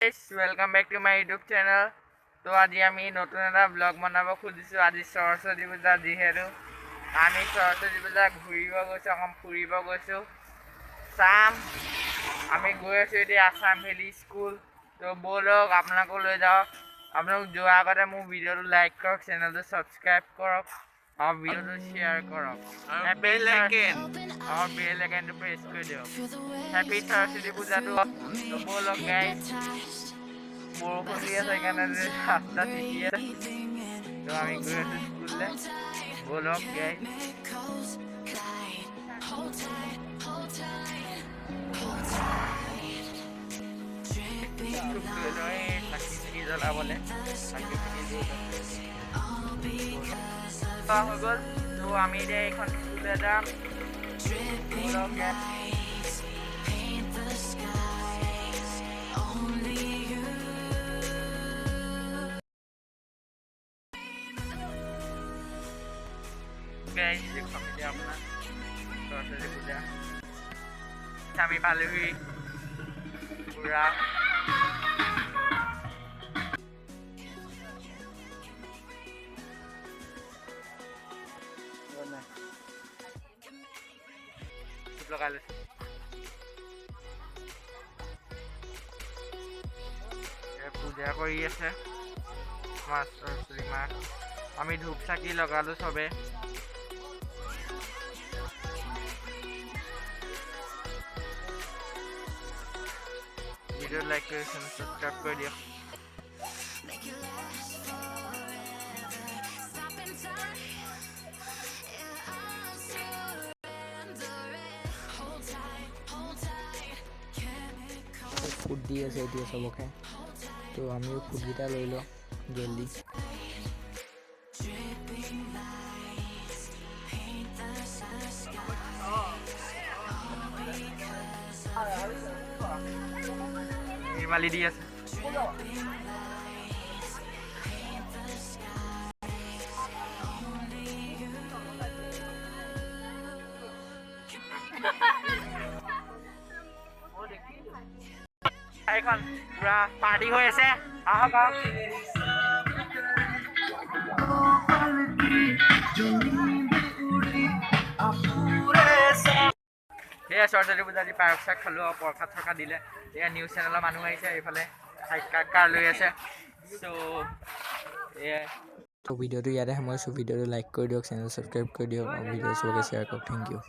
Guys, welcome back to my YouTube channel. তো আজি আমি নতুন এটা ব্লগ বনাব খুজিছোঁ। আজি সৰস্বতী পূজা যিহেতু আমি সৰস্বতী পূজা ঘূৰিব গৈছোঁ, অকণ ফুৰিব গৈছোঁ। চাম আমি গৈ আছোঁ এতিয়া আছাম ভেলী স্কুল। তো ব'লক আপোনালোকক লৈ যাওঁ। আপোনালোক যোৱাৰ আগতে মোৰ ভিডিঅ'টো লাইক কৰক, চেনেলটো ছাবস্ক্ৰাইব কৰক আৰু ভিডিঅ'টো শ্বেয়াৰ কৰক। বেল আইকনটো প্ৰেছ কৰি দিয়ক। হেপী সৰস্বতী পূজাটো। তো ব'লক গাইজ। বৰষুণ দি আছে সেইকাৰণে ৰাস্তা তিতি আছে। তো আমি গৈ আছোঁ স্কুললৈ। ব'লক গাইজ। চাকি জ্বলাবলৈ হৈ গ'ল। তো আমি এতিয়া এইখন স্কুললৈ যাম। ব'লক guys, দেখুন এতিয়া আপোনাৰ সৰস্বতী পূজা আমি পালোহি পুৰা। লগাই লৈছোঁ। পূজা কৰি আছে মা সৰস্বতী মাক। আমি ধূপ চাকি লগালোঁ চবে। ভিডিঅ' লাইক কৰি ছাবস্ক্ৰাইব কৰি দিয়ক। ফুড দি আছে এতিয়া চবকে। তো আমিও ফুডকেইটা লৈ লওঁ জলদি। নিৰ্মালি দি আছে। এইখন পুৰা পাৰ্টি হৈ আছে। আহক আহক। সেয়া সৰস্বতী পূজা দি পায়স চাক খালোঁ আৰু প্ৰসাদ চৰসাদ দিলে। এয়া নিউজ চেনেলৰ মানুহ আহিছে, এইফালে কাৰ লৈ আছে। চ' এয়াই। তো ভিডিঅ'টো ইয়াতে সামৰিছোঁ। ভিডিঅ'টো লাইক কৰি দিয়ক, চেনেল ছাবস্ক্ৰাইব কৰি দিয়ক আৰু ভিডিঅ' চবকে শ্বেয়াৰ কৰক। Thank U.